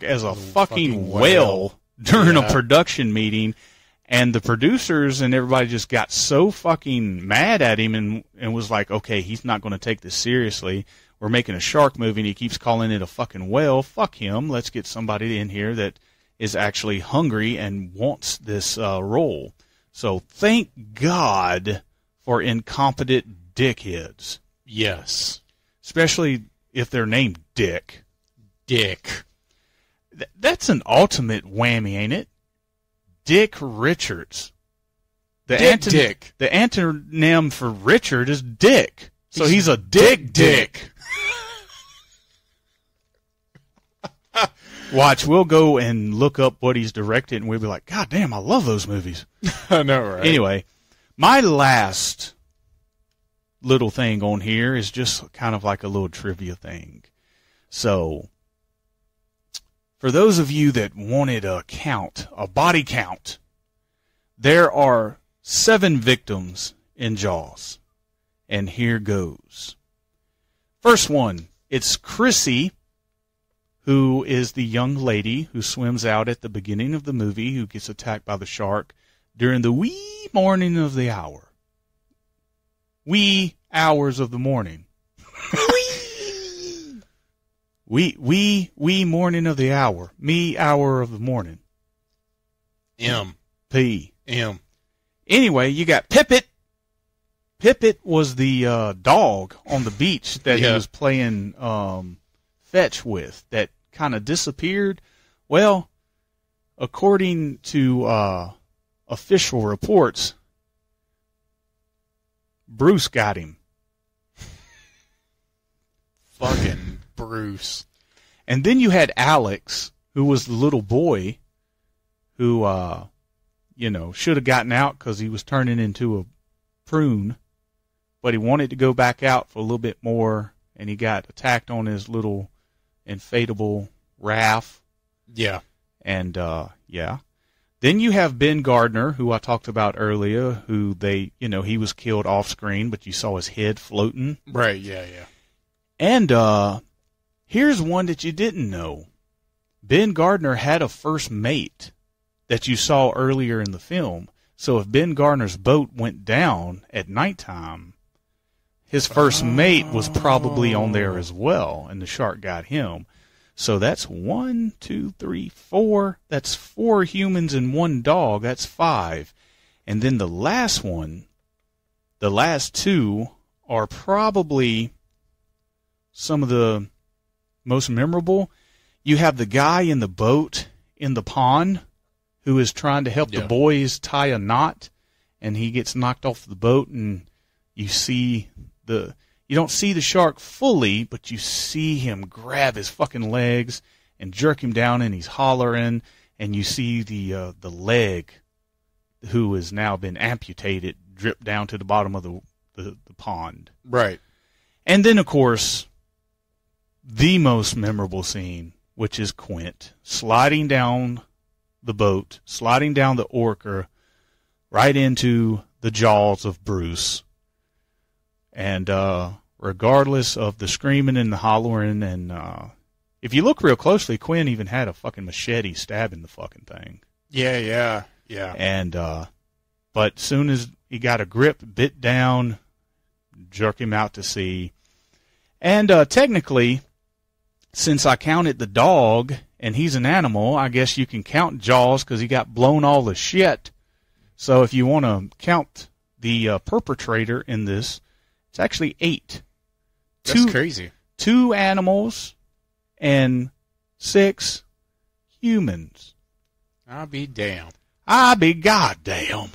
as a fucking whale during a production meeting, and the producers and everybody just got so fucking mad at him and was like, okay, he's not going to take this seriously. We're making a shark movie, and he keeps calling it a fucking whale. Fuck him. Let's get somebody in here that is actually hungry and wants this role. So thank God for incompetent dickheads. Yes. Especially if they're named Dick. Dick. That's an ultimate whammy, ain't it? Dick Richards. The antonym for Richard is Dick. So he's a dick. Watch, we'll go and look up what he's directed, and we'll be like, God damn, I love those movies. I know, right? Anyway, my last little thing on here is just kind of like a little trivia thing. So, for those of you that wanted a body count, there are 7 victims in Jaws. And here goes. First one, it's Chrissy, who is the young lady who swims out at the beginning of the movie, who gets attacked by the shark during the wee morning of the hour. Wee hours of the morning. wee morning of the hour. Me hour of the morning. P. Anyway, you got Pipit. Pipit was the dog on the beach that he was playing fetch with that kind of disappeared. Well, according to official reports, Bruce got him. Fucking Bruce. And then you had Alex, who was the little boy who, should have gotten out because he was turning into a prune, but he wanted to go back out for a little bit more, and he got attacked on his little inflatable raft. Yeah. And, Then you have Ben Gardner, who I talked about earlier, who he was killed off screen, but you saw his head floating. Right, yeah. And here's one that you didn't know. Ben Gardner had a first mate that you saw earlier in the film. So if Ben Gardner's boat went down at nighttime, his first mate was probably on there as well, and the shark got him. So that's 1, 2, 3, 4. That's 4 humans and 1 dog. That's 5. And then the last 2 are probably some of the most memorable. You have the guy in the boat in the pond who is trying to help the boys tie a knot, and he gets knocked off the boat, and you don't see the shark fully, but you see him grab his fucking legs and jerk him down, and he's hollering, and you see the leg, who has now been amputated, drip down to the bottom of the pond. Right. And then, of course, the most memorable scene, which is Quint sliding down the boat, sliding down the Orca, right into the jaws of Bruce. And regardless of the screaming and the hollering, and if you look real closely, Quint even had a fucking machete stabbing the fucking thing. Yeah. And but soon as he got a grip, bit down, jerk him out to sea. And technically, since I counted the dog, and he's an animal, I guess you can count Jaws because he got blown all the shit. So if you want to count the perpetrator in this, it's actually 8. That's crazy. 2 animals and 6 humans. I'll be damned. I be goddamn.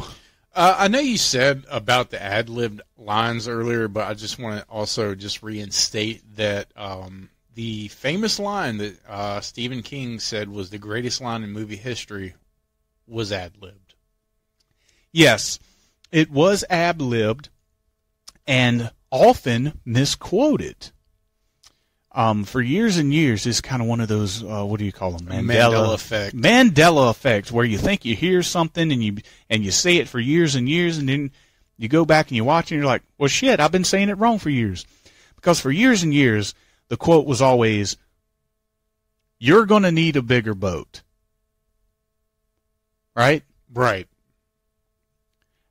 I know you said about the ad-libbed lines earlier, but I just want to also just reinstate that the famous line that Stephen King said was the greatest line in movie history was ad-libbed. Yes, it was ad-libbed and often misquoted. For years and years, it's kind of one of those, what do you call them? Mandela effect. Mandela effect, where you think you hear something and you say it for years and years, and then you go back and you watch it and you're like, well, shit, I've been saying it wrong for years. Because for years and years, the quote was always, you're going to need a bigger boat. Right? Right.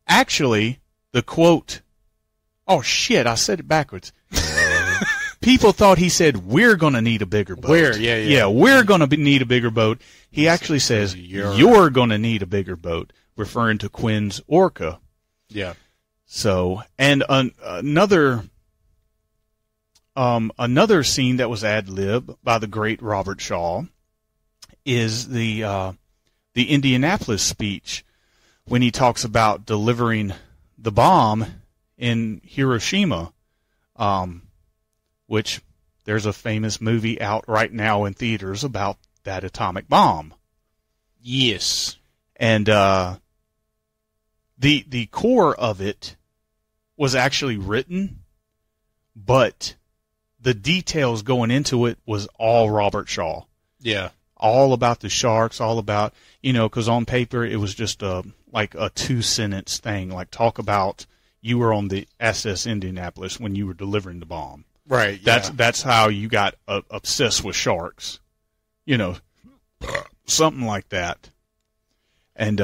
Actually, the quote, oh shit, I said it backwards. People thought he said, we're going to need a bigger boat. Yeah, we're going to need a bigger boat. He actually says, you're going to need a bigger boat, referring to Quinn's orca. Yeah. So, and another scene that was ad-lib by the great Robert Shaw is the Indianapolis speech when he talks about delivering the bomb in Hiroshima, which there's a famous movie out right now in theaters about that atomic bomb. Yes. And the core of it was actually written, but the details going into it was all Robert Shaw. Yeah. All about the sharks, all about, because on paper it was just like a 2-sentence thing, like talk about you were on the SS Indianapolis when you were delivering the bomb. Right. Yeah. That's how you got obsessed with sharks, something like that. And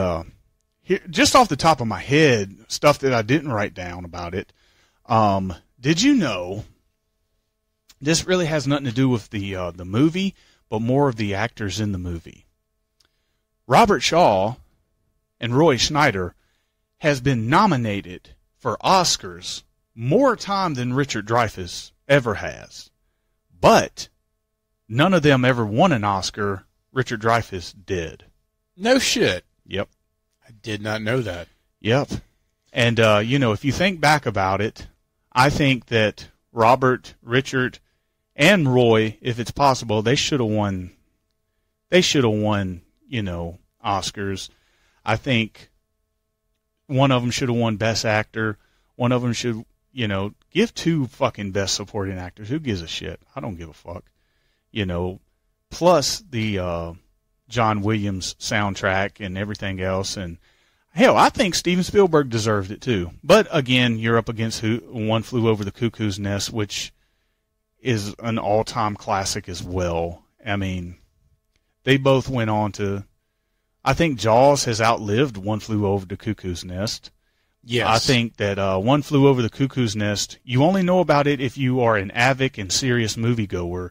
here, just off the top of my head, stuff that I didn't write down about it. Did you know? This really has nothing to do with the movie, but more of the actors in the movie. Robert Shaw and Roy Schneider has been nominated for Oscars more time than Richard Dreyfuss ever has. But none of them ever won an Oscar. Richard Dreyfuss did. No shit. Yep. I did not know that. Yep. And, if you think back about it, I think that Robert, Richard, and Roy, if it's possible, they should have won. They should have won, Oscars. I think one of them should have won Best Actor. One of them should, give 2 fucking Best Supporting Actors. Who gives a shit? I don't give a fuck. Plus the John Williams soundtrack and everything else. And hell, I think Steven Spielberg deserved it too. But again, you're up against One Flew Over the Cuckoo's Nest, which is an all-time classic as well. I mean, they both went on to... I think Jaws has outlived One Flew Over the Cuckoo's Nest. Yes. I think that One Flew Over the Cuckoo's Nest, you only know about it if you are an avid and serious moviegoer.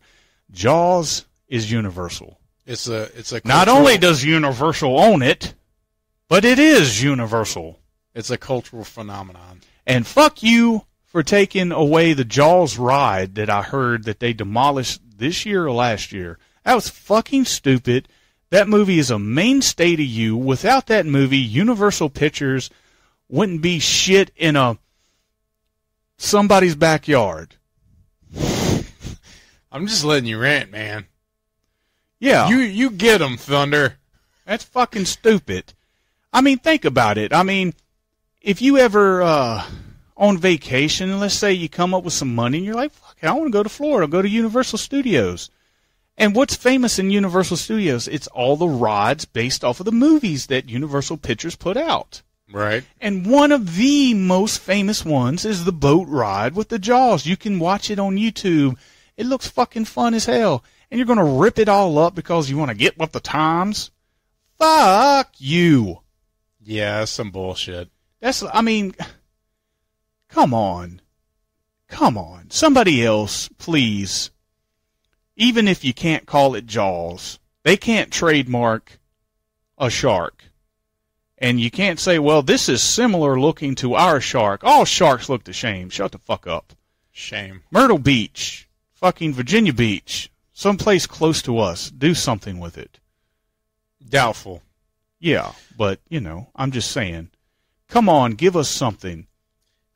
Jaws is Universal. It's a Not only does Universal own it, but it is Universal. It's a cultural phenomenon. And fuck you for taking away the Jaws ride that I heard that they demolished this year or last year. That was fucking stupid. That movie is a mainstay to you. Without that movie, Universal Pictures wouldn't be shit in somebody's backyard. I'm just letting you rant, man. Yeah. You get them, Thunder. That's fucking stupid. I mean, think about it. I mean, if you ever on vacation, let's say you come up with some money and you're like, fuck, I want to go to Florida, go to Universal Studios. And what's famous in Universal Studios? It's all the rides based off of the movies that Universal Pictures put out. Right. And one of the most famous ones is the boat ride with the Jaws. You can watch it on YouTube. It looks fucking fun as hell. And you're going to rip it all up because you want to get with the times? Fuck you. Yeah, that's some bullshit. Come on. Come on. Somebody else, please. Even if you can't call it Jaws, they can't trademark a shark. And you can't say, well, this is similar looking to our shark. All sharks look the same. Shut the fuck up. Shame. Myrtle Beach. Fucking Virginia Beach. Someplace close to us. Do something with it. Doubtful. Yeah, but, I'm just saying. Come on, give us something.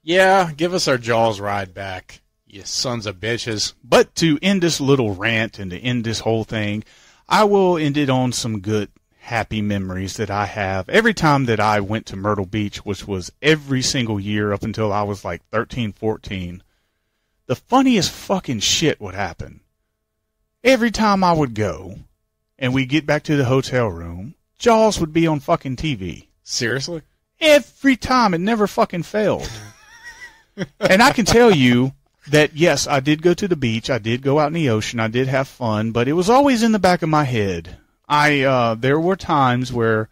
Yeah, give us our Jaws ride back, you sons of bitches. But to end this little rant and to end this whole thing, I will end it on some good, happy memories that I have. Every time that I went to Myrtle Beach, which was every single year up until I was like 13, 14, the funniest fucking shit would happen. Every time I would go and we get back to the hotel room, Jaws would be on fucking TV. Seriously? Every time. It never fucking failed. And I can tell you, that, yes, I did go to the beach. I did go out in the ocean. I did have fun, but it was always in the back of my head. There were times where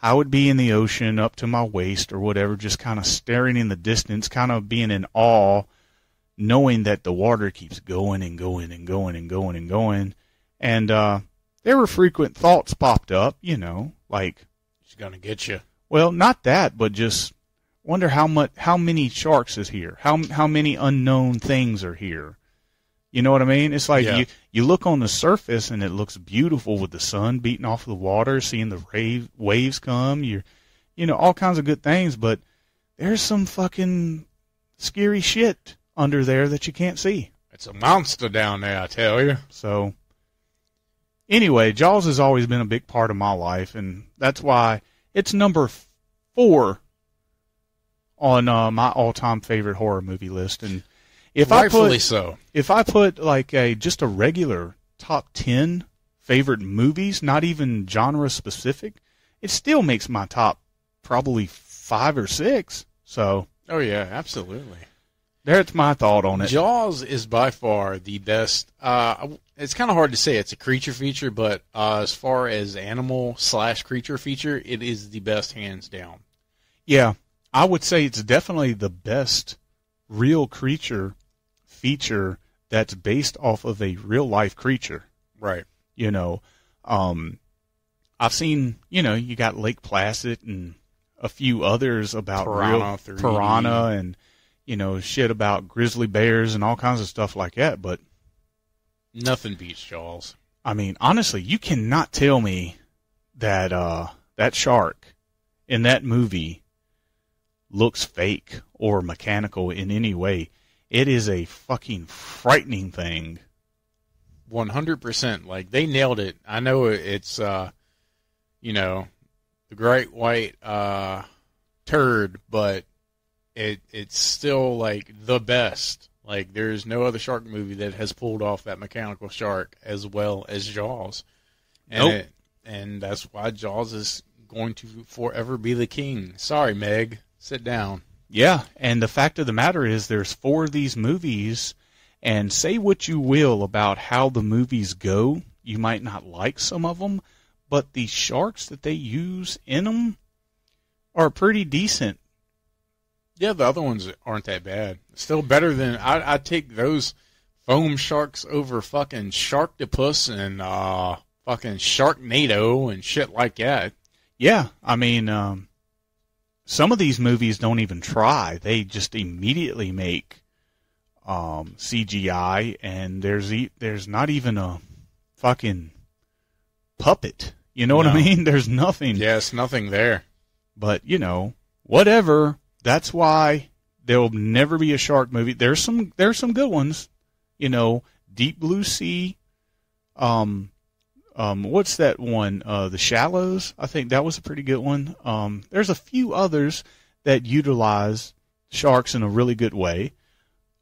I would be in the ocean up to my waist or whatever, just kind of staring in the distance, kind of being in awe, knowing that the water keeps going and going and going and going and going. And there were frequent thoughts popped up, like, she's going to get you. Well, not that, but just wonder how many sharks is here, how many unknown things are here. You know what I mean? It's like you look on the surface and it looks beautiful with the sun beating off the water, seeing the waves come, all kinds of good things, but there's some fucking scary shit under there that you can't see. It's a monster down there, I tell you. So, anyway, Jaws has always been a big part of my life, and that's why it's number 4 on my all-time favorite horror movie list. And if rightfully if I put like just a regular top 10 favorite movies, not even genre specific, it still makes my top probably 5 or 6. So, oh yeah, absolutely. That's my thought on it. Jaws is by far the best. It's kind of hard to say it's a creature feature, but as far as animal/creature feature, it is the best, hands down. Yeah, I would say it's definitely the best real creature feature that's based off of a real life creature. Right. I've seen, you got Lake Placid and a few others about piranha and, shit about grizzly bears and all kinds of stuff like that. But nothing beats Jaws. I mean, honestly, you cannot tell me that that shark in that movie looks fake or mechanical in any way. It is a fucking frightening thing. 100%. Like, they nailed it. I know it's, the great white turd, but it's still, like, the best. Like, there's no other shark movie that has pulled off that mechanical shark as well as Jaws. Nope. And that's why Jaws is going to forever be the king. Sorry, Meg. Sit down. Yeah, and the fact of the matter is there's 4 of these movies, and say what you will about how the movies go, you might not like some of them, but the sharks that they use in them are pretty decent. Yeah, the other ones aren't that bad. Still better than... I'd take those foam sharks over fucking Sharktopus and fucking Sharknado and shit like that. Yeah, I mean... some of these movies don't even try. They just immediately make CGI, and there's not even a fucking puppet. You know what I mean? There's nothing. Yes, nothing there. But, whatever. That's why there'll never be a shark movie. There's some good ones. Deep Blue Sea. What's that one? The Shallows. I think that was a pretty good one. There's a few others that utilize sharks in a really good way.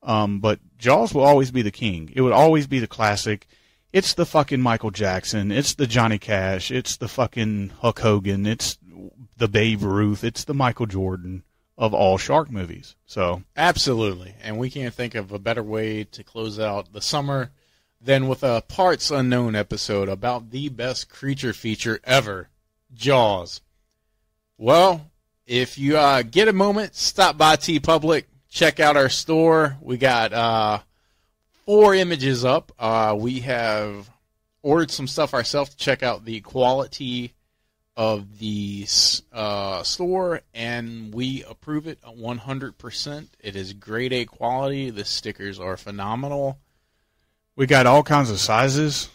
But Jaws will always be the king. It would always be the classic. It's the fucking Michael Jackson. It's the Johnny Cash. It's the fucking Hulk Hogan. It's the Babe Ruth. It's the Michael Jordan of all shark movies. So absolutely. And we can't think of a better way to close out the summer than with a Parts Unknown episode about the best creature feature ever, Jaws. Well, if you get a moment, stop by TeePublic, check out our store. We got 4 images up. We have ordered some stuff ourselves to check out the quality of the store, and we approve it 100%. It is grade A quality. The stickers are phenomenal. We got all kinds of sizes.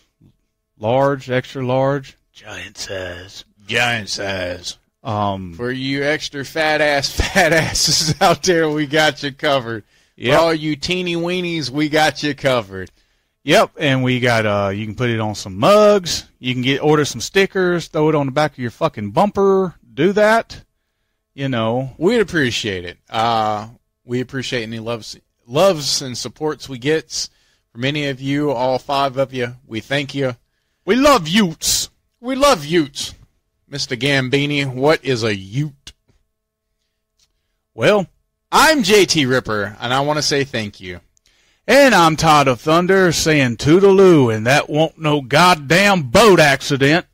Large, extra large, giant size. Giant size. For you extra fat asses out there, we got you covered. Yep. For all you teeny weenies, we got you covered. Yep, and we got you can put it on some mugs. You can order some stickers, throw it on the back of your fucking bumper. Do that. We'd appreciate it. We appreciate any loves and supports we get. For many of you, all 5 of you, we thank you. We love Utes. We love Utes. Mr. Gambini, what is a Ute? Well, I'm JT Ripper, and I want to say thank you. And I'm Todd of Thunder saying toodaloo, and that won't no goddamn boat accident.